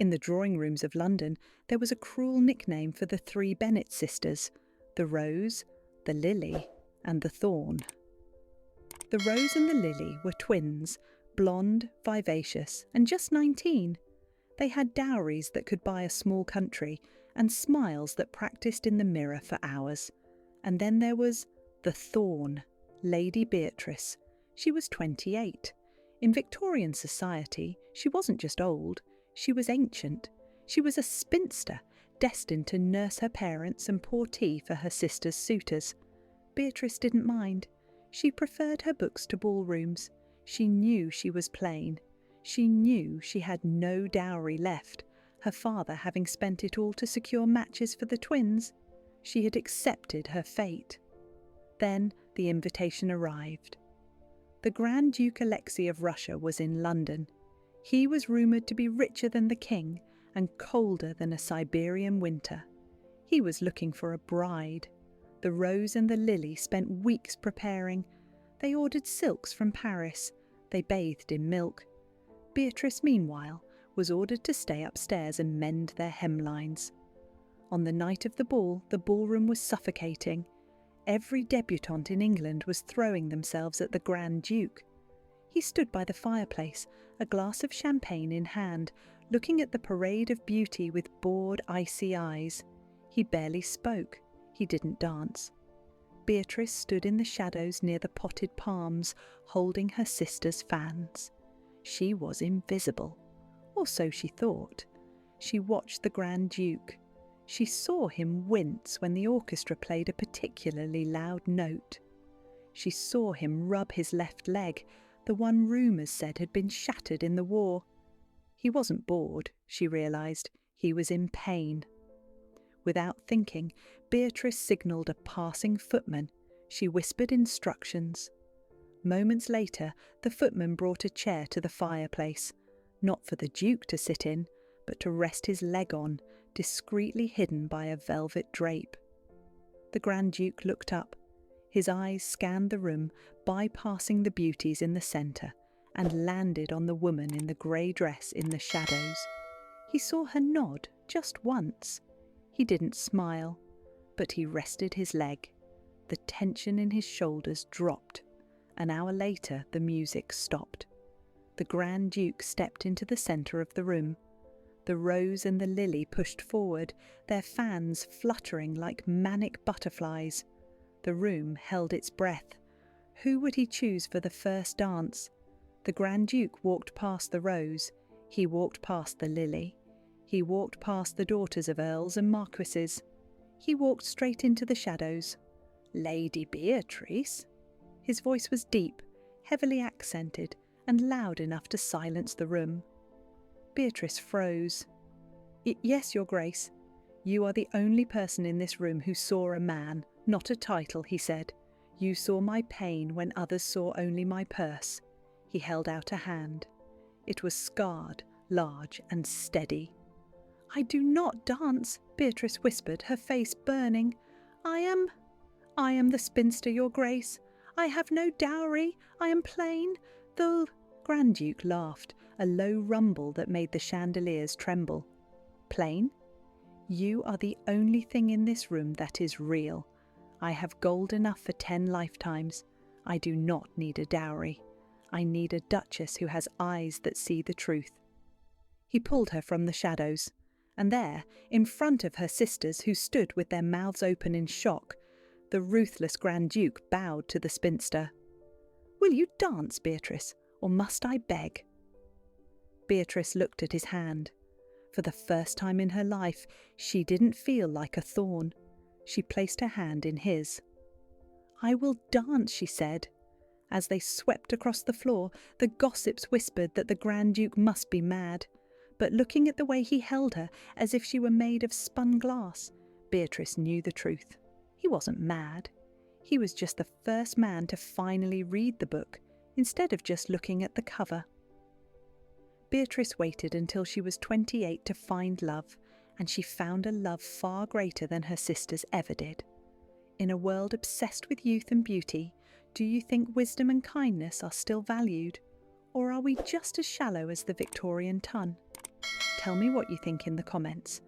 In the drawing rooms of London, there was a cruel nickname for the three Bennet sisters: the Rose, the Lily, and the Thorn. The Rose and the Lily were twins, blonde, vivacious, and just 19. They had dowries that could buy a small country and smiles that practiced in the mirror for hours. And then there was the Thorn, Lady Beatrice. She was 28. In Victorian society, she wasn't just old, she was ancient. She was a spinster, destined to nurse her parents and pour tea for her sister's suitors. Beatrice didn't mind. She preferred her books to ballrooms. She knew she was plain. She knew she had no dowry left, her father having spent it all to secure matches for the twins. She had accepted her fate. Then the invitation arrived. The Grand Duke Alexei of Russia was in London. He was rumoured to be richer than the king and colder than a Siberian winter. He was looking for a bride. The Rose and the Lily spent weeks preparing. They ordered silks from Paris. They bathed in milk. Beatrice, meanwhile, was ordered to stay upstairs and mend their hemlines. On the night of the ballroom was suffocating. Every debutante in England was throwing themselves at the Grand Duke. He stood by the fireplace, a glass of champagne in hand, looking at the parade of beauty with bored, icy eyes. He barely spoke. He didn't dance. Beatrice stood in the shadows near the potted palms, holding her sister's fans. She was invisible, or so she thought. She watched the Grand Duke. She saw him wince when the orchestra played a particularly loud note. She saw him rub his left leg, the one rumours said had been shattered in the war. He wasn't bored, she realised. He was in pain. Without thinking, Beatrice signalled a passing footman. She whispered instructions. Moments later, the footman brought a chair to the fireplace, not for the Duke to sit in, but to rest his leg on, discreetly hidden by a velvet drape. The Grand Duke looked up. His eyes scanned the room, bypassing the beauties in the centre, and landed on the woman in the grey dress in the shadows. He saw her nod just once. He didn't smile, but he rested his leg. The tension in his shoulders dropped. An hour later, the music stopped. The Grand Duke stepped into the centre of the room. The Rose and the Lily pushed forward, their fans fluttering like manic butterflies. The room held its breath. Who would he choose for the first dance? The Grand Duke walked past the Rose. He walked past the Lily. He walked past the daughters of earls and marquises. He walked straight into the shadows. Lady Beatrice? His voice was deep, heavily accented, and loud enough to silence the room. Beatrice froze. Yes, Your Grace. You are the only person in this room who saw a man, not a title, he said. You saw my pain when others saw only my purse. He held out a hand. It was scarred, large, and steady. I do not dance, Beatrice whispered, her face burning. I am the spinster, Your Grace. I have no dowry. I am plain. The Grand Duke laughed, a low rumble that made the chandeliers tremble. Plain? You are the only thing in this room that is real. I have gold enough for 10 lifetimes. I do not need a dowry. I need a duchess who has eyes that see the truth. He pulled her from the shadows, and there, in front of her sisters who stood with their mouths open in shock, the ruthless Grand Duke bowed to the spinster. Will you dance, Beatrice, or must I beg? Beatrice looked at his hand. For the first time in her life, she didn't feel like a thorn. She placed her hand in his. I will dance, she said. As they swept across the floor, the gossips whispered that the Grand Duke must be mad. But looking at the way he held her, as if she were made of spun glass, Beatrice knew the truth. He wasn't mad. He was just the first man to finally read the book, instead of just looking at the cover. Beatrice waited until she was 28 to find love, and she found a love far greater than her sisters ever did. In a world obsessed with youth and beauty, do you think wisdom and kindness are still valued, or are we just as shallow as the Victorian tun? Tell me what you think in the comments.